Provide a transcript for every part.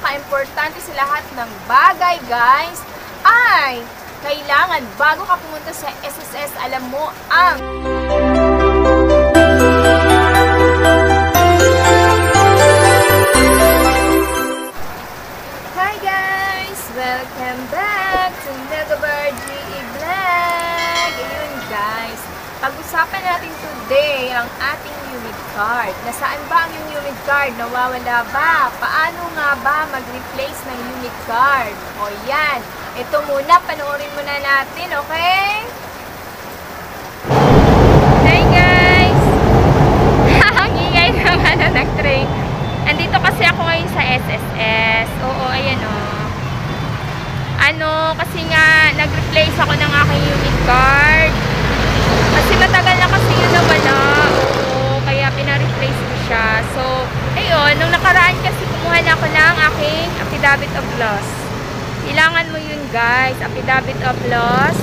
pinaka-importante sa lahat ng bagay, guys, ay kailangan bago ka pumunta sa SSS, alam mo ang Hi guys! Welcome back to Megabar GE Vlog! Ayun guys, pag-usapan natin today ang ating UMID card. Nasaan ba ang UMID card? Nawawala ba? Paano nga ba mag-replace ng UMID card? O yan, ito muna, panoorin muna natin, okay? Hi guys! Ang ingay naman na nag-train. Andito kasi ako ngayon sa SSS. Oo, ayan o. Kasi nga, nag-replace ako ng aking UMID card. Kasi matagal na kasi yun nawala. Oo, kaya pina-replace ko siya. So, ayun, nung nakaraan kasi kumuha na ako ng aking affidavit of loss. Kailangan mo yun guys, affidavit of loss.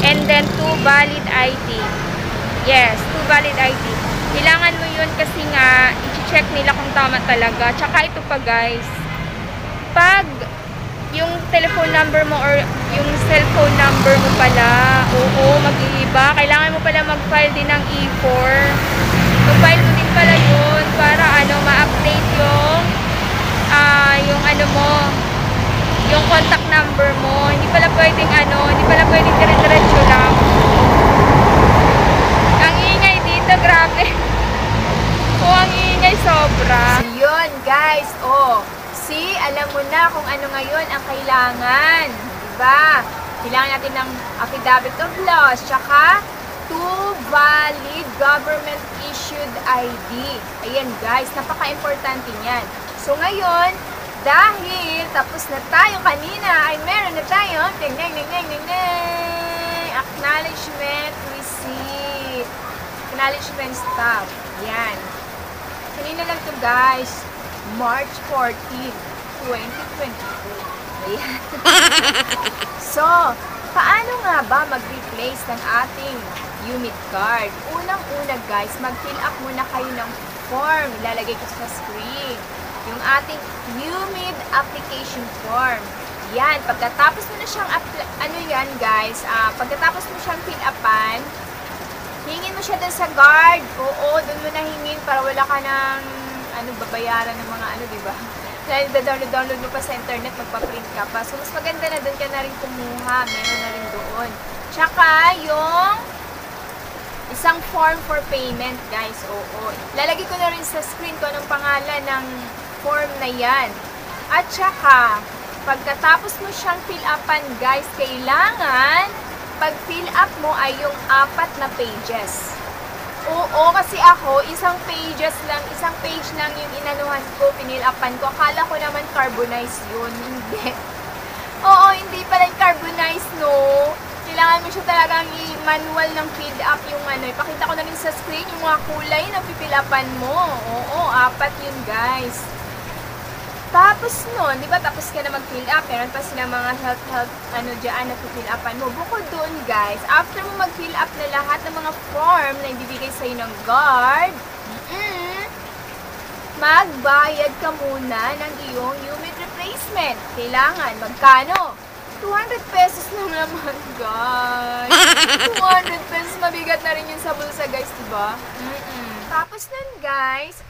And then, 2 valid ID. Yes, 2 valid ID. Kailangan mo yun kasi nga, i-check nila kung tama talaga. Tsaka ito pa guys, pag yung telephone number mo or yung cellphone number mo pala, oo, mag-iiba. Kailangan mo pala mag-file din ng E4. Mag-file mo din pala yun para ma-update yung yung contact number mo. Hindi pala pwedeng dire-diretso lang. Ang ingay dito, grabe. Ang ingay sobra. So, yun guys, alam mo na kung ano ngayon ang kailangan, diba? Kailangan natin ng affidavit of loss, tsaka 2 valid government issued ID. Ayan guys, napaka-importante niyan. So ngayon, dahil tapos na tayo kanina, ay meron na tayo, acknowledgement receipt, acknowledgement stub. Yan. Kanina lang to guys, March 14, 2022. Ayan. So, paano nga ba mag-replace ng ating UMID card? Unang-una guys, mag-fill up muna kayo ng form. Ilalagay ko sa screen. Yung ating UMID application form. Yan. Pagkatapos mo na siyang, pagkatapos mo siyang fill upan, hingin mo siya dun sa guard. Oo, dun mo na hingin para wala ka ng babayaran ng mga diba? Dahil download mo pa sa internet, magpa-print ka pa. So, mas maganda na doon ka na rin kumuha. Meron na rin doon. Tsaka, yung isang form for payment, guys. Oo. Lalagay ko na rin sa screen ko anong pangalan ng form na yan. At tsaka, pagkatapos mo siyang fill upan, guys, kailangan, pag fill up mo ay yung 4 na pages. Oo, kasi ako, isang page lang yung inanuhan ko, pinil-upan ko. Akala ko naman carbonized yun. Hindi. Oo, hindi pala yung carbonized, no? Kailangan mo siya talagang i-manual ng fill up yung Ipakita ko na rin sa screen yung mga kulay na pipil-upan mo. Oo, 4 yun, guys. Tapos nun, di ba, tapos ka na mag-fill up, meron pa sila mga health, dyan na fill upan mo. Bukod doon, guys, after mo mag-fill up na lahat ng mga form na ibibigay sa'yo ng guard, magbayad ka muna ng iyong UMID replacement. Kailangan, magkano? 200 pesos lang naman, guys. 200 pesos, mabigat na rin yun sa bulsa, guys, diba? Tapos nun guys,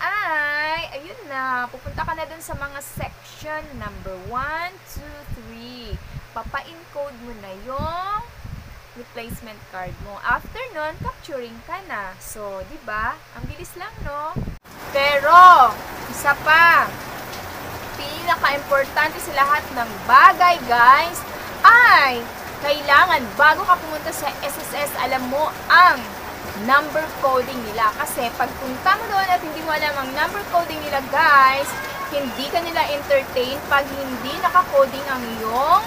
ayun na, pupunta ka na dun sa mga section number 1, 2, 3. Papa-encode mo na yung replacement card mo. After nun, capturing ka na. So, diba? Ang bilis lang, no? Pero, isa pa, pinaka-importante sa lahat ng bagay, guys, ay kailangan, bago ka pumunta sa SSS, alam mo ang number coding nila. Kasi pagpunta mo doon at hindi mo alam ang number coding nila, guys, hindi ka nila entertain pag hindi naka-coding ang iyong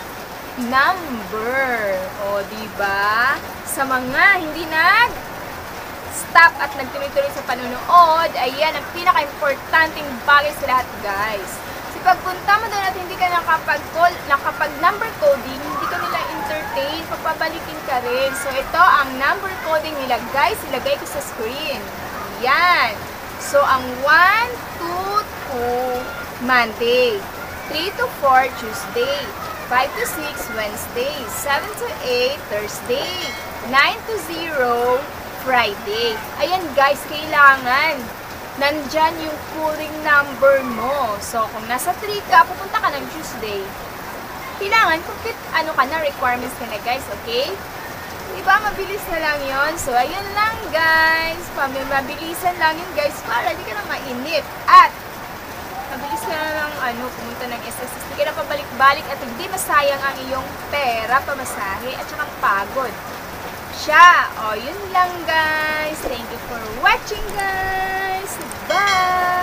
number. O, diba? Sa mga hindi stop at nagtuloy-tuloy sa panunood, ayan ang pinaka-importanting bagay sa lahat, guys. Kasi pagpunta mo doon at hindi ka nakapag-number coding, hindi ka nila entertain, papabalikin ka rin. So, ito ang number coding nila, guys. Ilagay ko sa screen. Ayan. So, ang 1, 2, 2, Monday. 3 to 4, Tuesday. 5 to 6, Wednesday. 7 to 8, Thursday. 9 to 0, Friday. Ayan guys, kailangan nandyan yung pooling number mo. So, kung nasa 3 ka, pupunta ka ng Tuesday. Kailangan, complete ano ka na, requirements ka na guys, okay? Diba, mabilis na lang yon. So, ayun lang guys. Mabilisan lang yun guys para di ka na mainip. At, mabilis ka na lang pumunta ng SSS. Hindi ka na pabalik-balik at hindi masayang ang iyong pera, pamasahe, at saka pagod. Siya. O, yun lang guys. Thank you for watching guys. Bye!